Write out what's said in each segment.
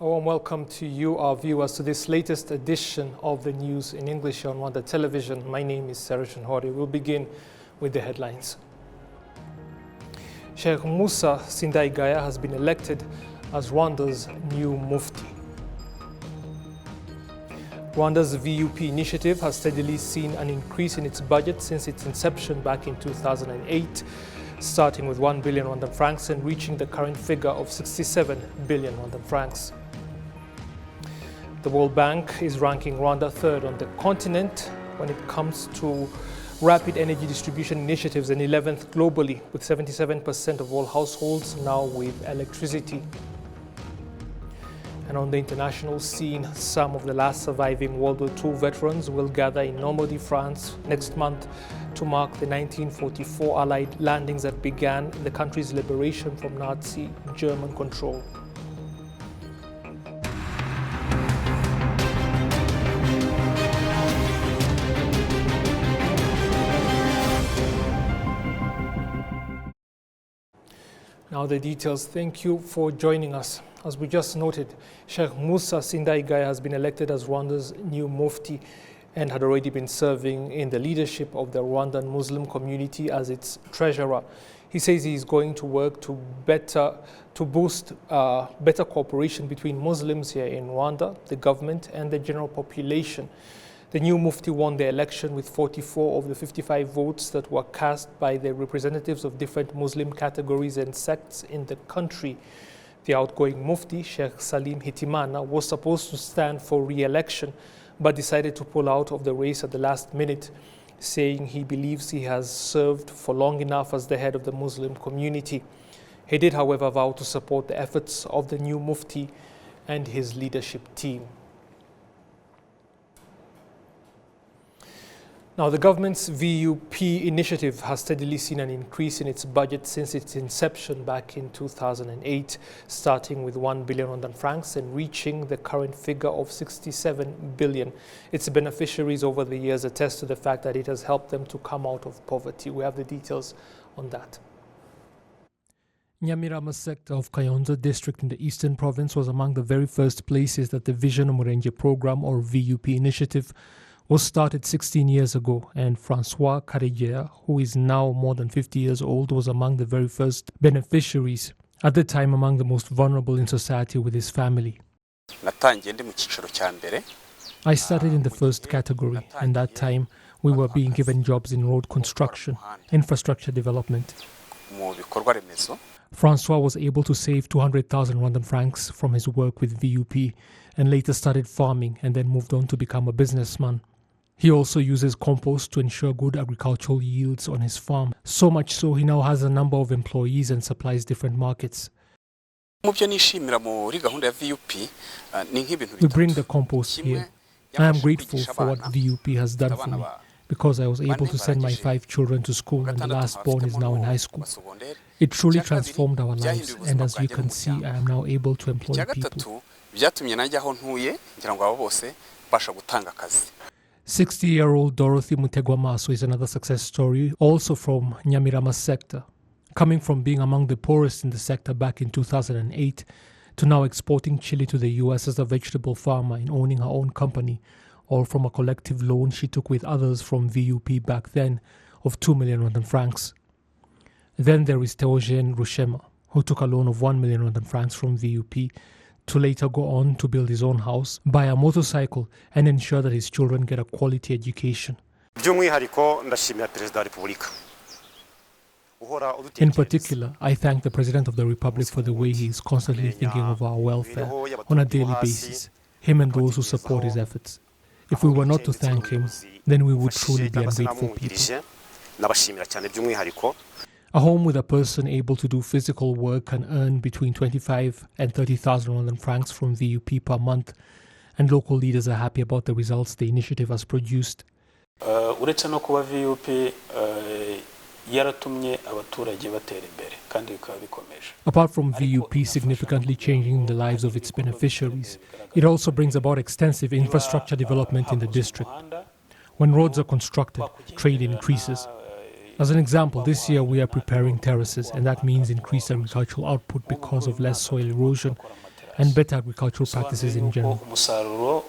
A warm welcome to you, our viewers, to this latest edition of the news in English on Rwanda Television. My name is Sarashan Hori. We'll begin with the headlines. Sheikh Musa Sindaigaya has been elected as Rwanda's new Mufti. Rwanda's VUP initiative has steadily seen an increase in its budget since its inception back in 2008, starting with 1 billion Rwandan francs and reaching the current figure of 67 billion Rwandan francs. The World Bank is ranking Rwanda third on the continent when it comes to rapid energy distribution initiatives and 11th globally, with 77% of all households now with electricity. And on the international scene, some of the last surviving World War II veterans will gather in Normandy, France next month to mark the 1944 Allied landings that began the country's liberation from Nazi German control. Now the details. Thank you for joining us. As we just noted, Sheikh Musa Sindaigaya has been elected as Rwanda's new Mufti and had already been serving in the leadership of the Rwandan Muslim community as its treasurer. He says he is going to work to boost better cooperation between Muslims here in Rwanda, the government, and the general population. The new Mufti won the election with 44 of the 55 votes that were cast by the representatives of different Muslim categories and sects in the country. The outgoing Mufti, Sheikh Salim Hitimana, was supposed to stand for re-election, but decided to pull out of the race at the last minute, saying he believes he has served for long enough as the head of the Muslim community. He did, however, vow to support the efforts of the new Mufti and his leadership team. Now, the government's VUP initiative has steadily seen an increase in its budget since its inception back in 2008, starting with 1 billion Rwandan francs and reaching the current figure of 67 billion. Its beneficiaries over the years attest to the fact that it has helped them to come out of poverty. We have the details on that. Nyamirama sector of Kayonza district in the eastern province was among the very first places that the Vision Umurenge program, or VUP initiative, was started 16 years ago, and Francois Karegeya, who is now more than 50 years old, was among the very first beneficiaries, at the time among the most vulnerable in society with his family. I started in the first category, and that time we were being given jobs in road construction, infrastructure development. Francois was able to save 200,000 Rwandan francs from his work with VUP and later started farming and then moved on to become a businessman. He also uses compost to ensure good agricultural yields on his farm, so much so he now has a number of employees and supplies different markets. We bring the compost here. I am grateful for what VUP has done for me, because I was able to send my 5 children to school and the last born is now in high school. It truly transformed our lives, and as you can see, I am now able to employ people. 60-year-old Dorothy Mutegwamaso is another success story, also from Nyamirama sector. Coming from being among the poorest in the sector back in 2008 to now exporting chili to the US as a vegetable farmer and owning her own company, all from a collective loan she took with others from VUP back then of 2 million Rwandan francs. Then there is Theogene Rushema, who took a loan of 1 million Rwandan francs from VUP to later go on to build his own house, buy a motorcycle, and ensure that his children get a quality education. In particular, I thank the President of the Republic for the way he is constantly thinking of our welfare on a daily basis, him and those who support his efforts. If we were not to thank him, then we would truly be ungrateful people. A home with a person able to do physical work can earn between 25 and 30,000 Rwandan francs from VUP per month, and local leaders are happy about the results the initiative has produced. Apart from VUP significantly changing the lives of its beneficiaries, it also brings about extensive infrastructure development in the district. When roads are constructed, trade increases. As an example, this year we are preparing terraces, and that means increased agricultural output because of less soil erosion. and better agricultural practices in general. Umusaruro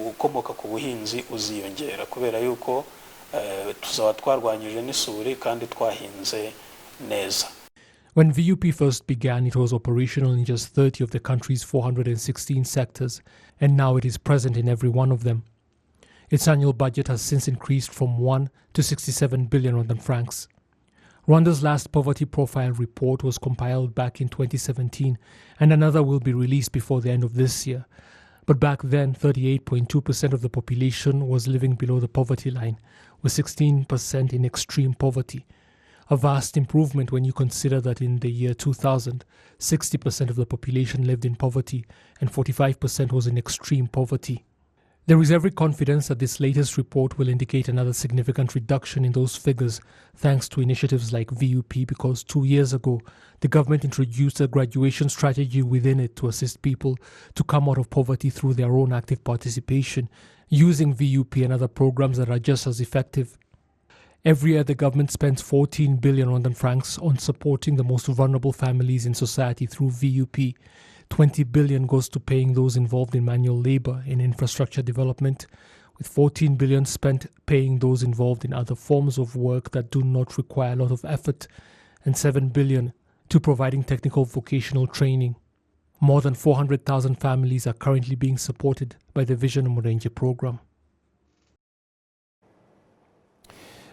ukomoka ku buhinzi uziyongera kubera yuko tuzaba twarwanyije n'isuri kandi twahinze neza. When VUP first began, it was operational in just 30 of the country's 416 sectors, and now it is present in every one of them. Its annual budget has since increased from 1 to 67 billion Rwandan francs. Rwanda's last poverty profile report was compiled back in 2017, and another will be released before the end of this year. But back then, 38.2% of the population was living below the poverty line, with 16% in extreme poverty. A vast improvement when you consider that in the year 2000, 60% of the population lived in poverty and 45% was in extreme poverty. There is every confidence that this latest report will indicate another significant reduction in those figures thanks to initiatives like VUP, because 2 years ago, the government introduced a graduation strategy within it to assist people to come out of poverty through their own active participation, using VUP and other programs that are just as effective. Every year, the government spends 14 billion Rwandan francs on supporting the most vulnerable families in society through VUP. 20 billion goes to paying those involved in manual labor in infrastructure development, with 14 billion spent paying those involved in other forms of work that do not require a lot of effort, and 7 billion to providing technical vocational training. More than 400,000 families are currently being supported by the Vision Murenje program.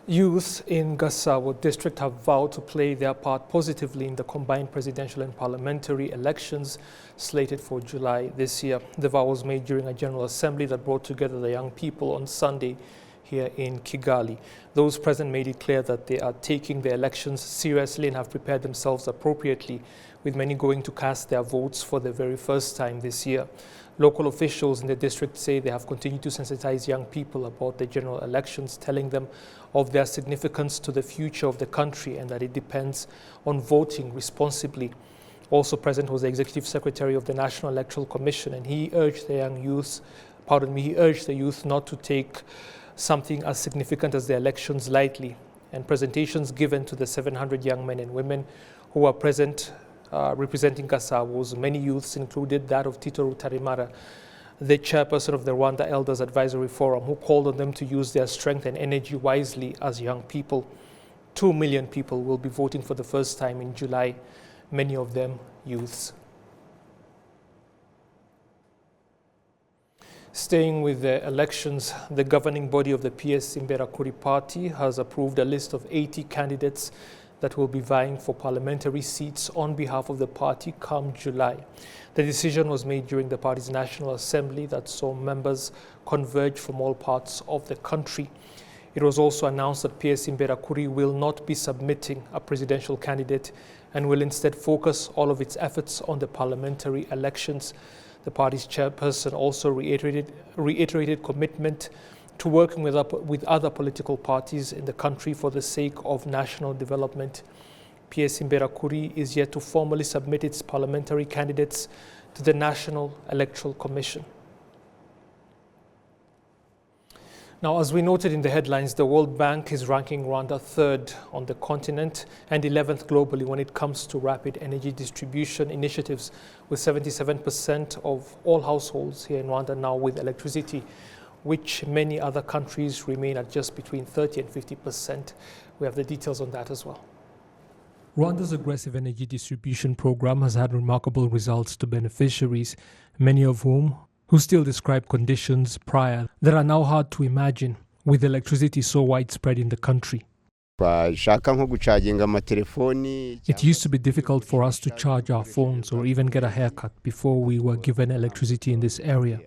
Youth in Gasabo district have vowed to play their part positively in the combined presidential and parliamentary elections slated for July this year. The vow was made during a general assembly that brought together the young people on Sunday here in Kigali. Those present made it clear that they are taking the elections seriously and have prepared themselves appropriately, with many going to cast their votes for the very first time this year. Local officials in the district say they have continued to sensitize young people about the general elections, telling them of their significance to the future of the country and that it depends on voting responsibly. Also present was the Executive Secretary of the National Electoral Commission, and he urged the youth not to take something as significant as the elections lightly. And presentations given to the 700 young men and women who are present representing Gasabo's many youths included that of Tito Rutarimara, the chairperson of the Rwanda Elders Advisory Forum, who called on them to use their strength and energy wisely as young people. 2 million people will be voting for the first time in July, many of them youths. Staying with the elections, the governing body of the PS Imberakuri party has approved a list of 80 candidates that will be vying for parliamentary seats on behalf of the party come July. The decision was made during the party's National Assembly that saw members converge from all parts of the country. It was also announced that PS Imberakuri will not be submitting a presidential candidate and will instead focus all of its efforts on the parliamentary elections. The party's chairperson also reiterated commitment to working with other political parties in the country for the sake of national development. PS Imberakuri is yet to formally submit its parliamentary candidates to the National Electoral Commission. Now, as we noted in the headlines, the World Bank is ranking Rwanda 3rd on the continent and 11th globally when it comes to rapid energy distribution initiatives, with 77% of all households here in Rwanda now with electricity, which many other countries remain at just between 30 and 50%. We have the details on that as well. Rwanda's aggressive energy distribution program has had remarkable results to beneficiaries, many of whom still describe conditions prior that are now hard to imagine, with electricity so widespread in the country. It used to be difficult for us to charge our phones or even get a haircut before we were given electricity in this area.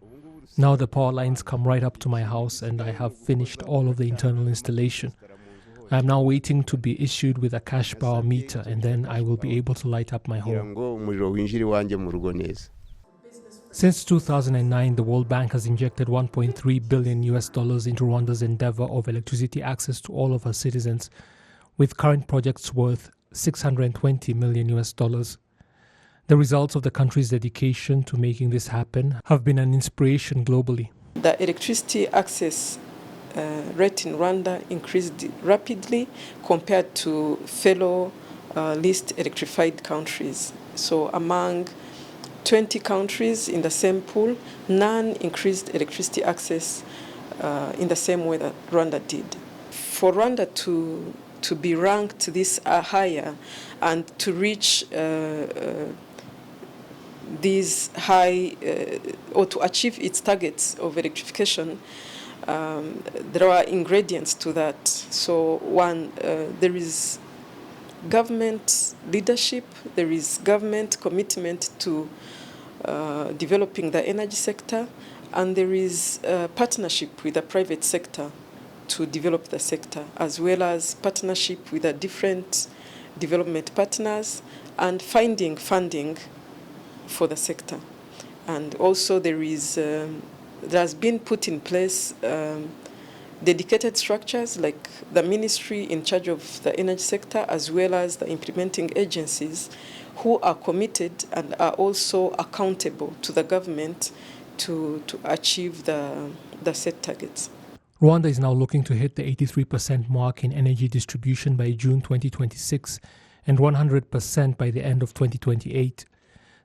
Now the power lines come right up to my house and I have finished all of the internal installation. I am now waiting to be issued with a cash power meter, and then I will be able to light up my home. Since 2009, the World Bank has injected $1.3 billion into Rwanda's endeavor of electricity access to all of her citizens, with current projects worth $620 million. The results of the country's dedication to making this happen have been an inspiration globally. The electricity access rate in Rwanda increased rapidly compared to fellow least electrified countries. So among 20 countries in the same pool, none increased electricity access in the same way that Rwanda did. For Rwanda to be ranked this higher and to reach these high or to achieve its targets of electrification, there are ingredients to that. So one, there is government leadership, there is government commitment to developing the energy sector, and there is partnership with the private sector to develop the sector, as well as partnership with the different development partners and finding funding for the sector. And also there has been put in place dedicated structures like the ministry in charge of the energy sector, as well as the implementing agencies who are committed and are also accountable to the government to achieve the set targets. Rwanda is now looking to hit the 83% mark in energy distribution by June 2026 and 100% by the end of 2028.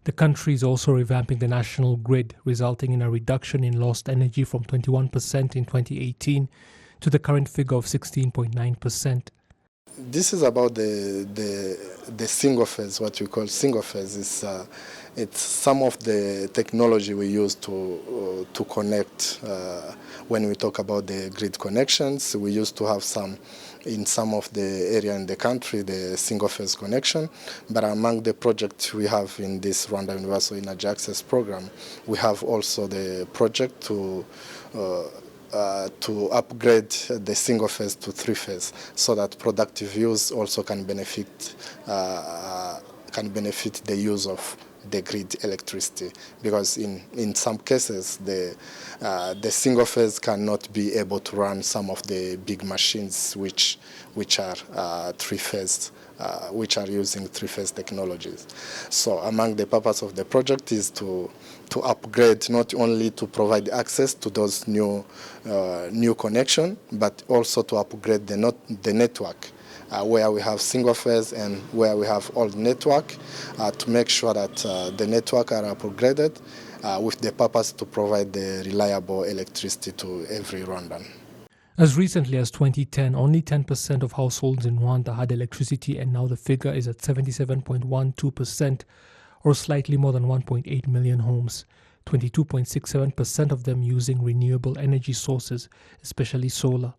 The country is also revamping the national grid, resulting in a reduction in lost energy from 21% in 2018 to the current figure of 16.9%. This is about the single phase, what we call single phase. It's some of the technology we use to connect. When we talk about the grid connections, we used to have some in some of the area in the country, the single phase connection. But among the projects we have in this Rwanda Universal Energy Access Program, we have also the project to upgrade the single phase to three phase, so that productive use also can benefit the use of the grid electricity, because in some cases the single phase cannot be able to run some of the big machines which are three phase, which are using three phase technologies. So among the purpose of the project is to upgrade, not only to provide access to those new connection, but also to upgrade the network. Where we have single phase and where we have old network, to make sure that the network are upgraded with the purpose to provide the reliable electricity to every Rwandan. As recently as 2010, only 10% of households in Rwanda had electricity, and now the figure is at 77.12%, or slightly more than 1.8 million homes, 22.67% of them using renewable energy sources, especially solar.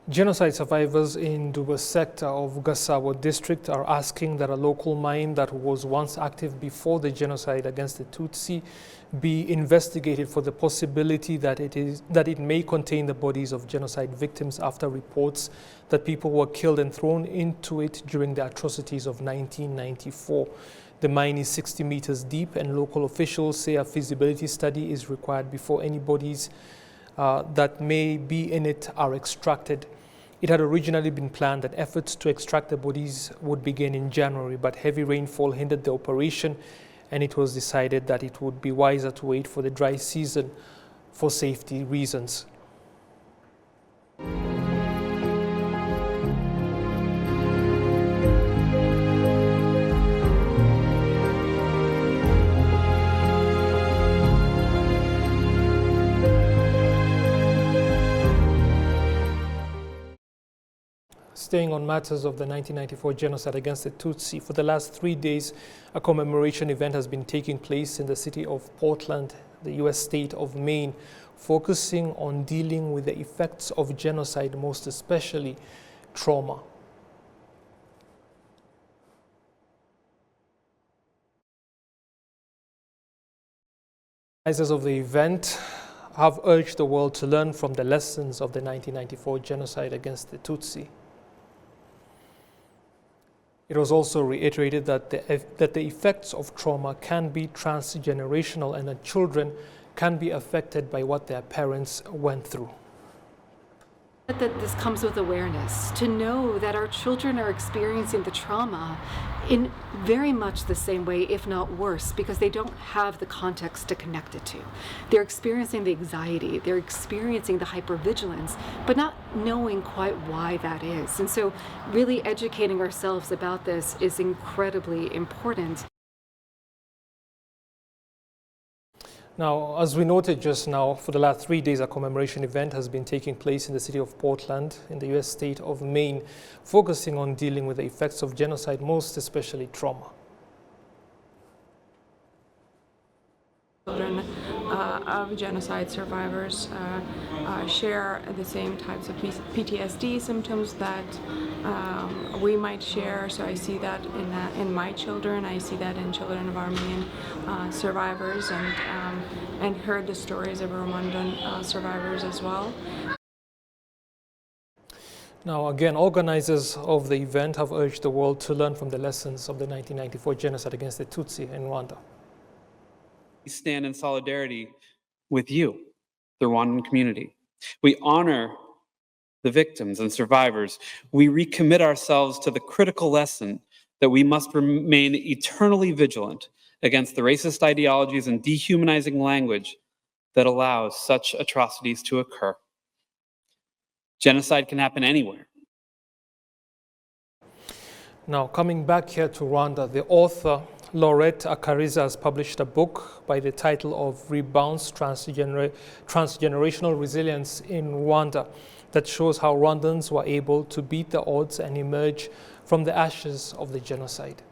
Genocide survivors in Duba sector of Gasabo district are asking that a local mine that was once active before the genocide against the Tutsi be investigated for the possibility that it may contain the bodies of genocide victims, after reports that people were killed and thrown into it during the atrocities of 1994. The mine is 60 meters deep, and local officials say a feasibility study is required before any bodies that may be in it are extracted. It had originally been planned that efforts to extract the bodies would begin in January, but heavy rainfall hindered the operation, and it was decided that it would be wiser to wait for the dry season for safety reasons. Staying on matters of the 1994 genocide against the Tutsi, for the last 3 days, a commemoration event has been taking place in the city of Portland, the U.S. state of Maine, focusing on dealing with the effects of genocide, most especially trauma. Organizers of the event have urged the world to learn from the lessons of the 1994 genocide against the Tutsi. It was also reiterated that the effects of trauma can be transgenerational, and that children can be affected by what their parents went through. That this comes with awareness, to know that our children are experiencing the trauma in very much the same way, if not worse, because they don't have the context to connect it to. They're experiencing the anxiety, they're experiencing the hypervigilance, but not knowing quite why that is. And so really educating ourselves about this is incredibly important. Now, as we noted just now, for the last 3 days, a commemoration event has been taking place in the city of Portland, in the U.S. state of Maine, focusing on dealing with the effects of genocide, most especially trauma. Children of genocide survivors share the same types of PTSD symptoms that we might share. So I see that in my children. I see that in children of Armenian survivors, and heard the stories of Rwandan survivors as well. Now, again, organizers of the event have urged the world to learn from the lessons of the 1994 genocide against the Tutsi in Rwanda. We stand in solidarity with you, the Rwandan community. We honor the victims and survivors. We recommit ourselves to the critical lesson that we must remain eternally vigilant against the racist ideologies and dehumanizing language that allows such atrocities to occur. Genocide can happen anywhere. Now, coming back here to Rwanda, the author Laurette Akariza has published a book by the title of Rebounds Transgenerational Resilience in Rwanda that shows how Rwandans were able to beat the odds and emerge from the ashes of the genocide.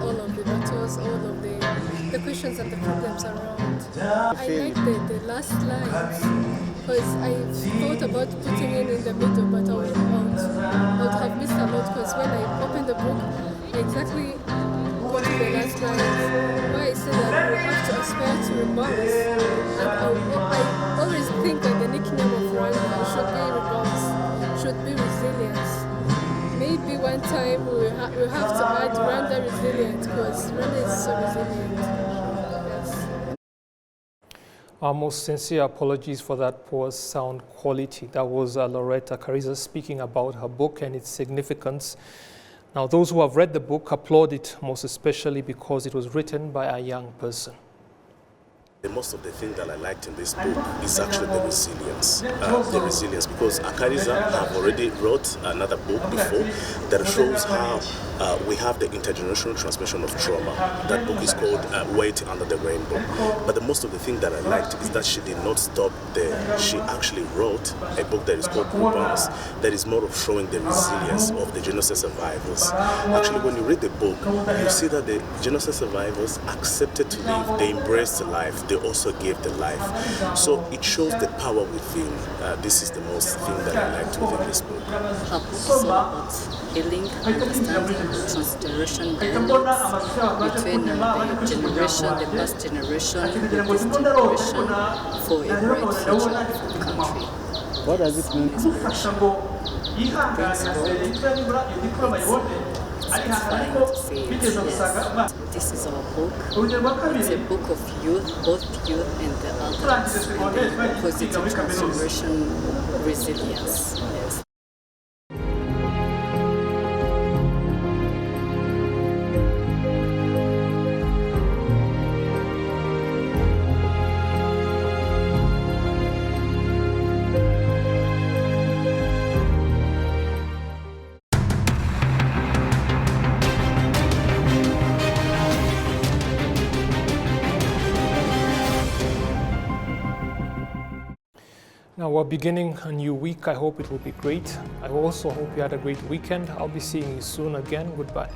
All of the battles, all of the questions and the problems around. I like the last lines because I thought about putting it in the middle, but I would have missed a lot because when I opened the book, I exactly got to the last lines where I said that we have to aspire to rebounds. And I always think that the nickname of Rwanda should be rebounds, should be resilience. Maybe one time we'll have to add Rwanda resilient because Rwanda is so resilient. Yes. Our most sincere apologies for that poor sound quality. That was Laurette Akariza speaking about her book and its significance. Now, those who have read the book applaud it, most especially because it was written by a young person. Most of the thing that I liked in this book is actually the resilience. Because Akariza have already wrote another book before that shows how we have the intergenerational transmission of trauma. That book is called Wait Under the Rainbow. But the most of the thing that I liked is that she did not stop there. She actually wrote a book that is called Rebounds, that is more of showing the resilience of the genocide survivors. Actually, when you read the book, you see that the genocide survivors accepted to live, they embraced life, they also gave the life. So it shows the power within. This is the most thing that I liked within this book. Her book is all about healing, understanding transgeneration dynamics between the generation, the past generation, and this generation for a bright future for the country. What does it mean? It brings hope. It's fine to say it, yes. This is our book. It's a book of youth, both youth and the adults, and the positive transformation resilience. Yes. Now we're beginning a new week. I hope it will be great. I also hope you had a great weekend. I'll be seeing you soon again. Goodbye.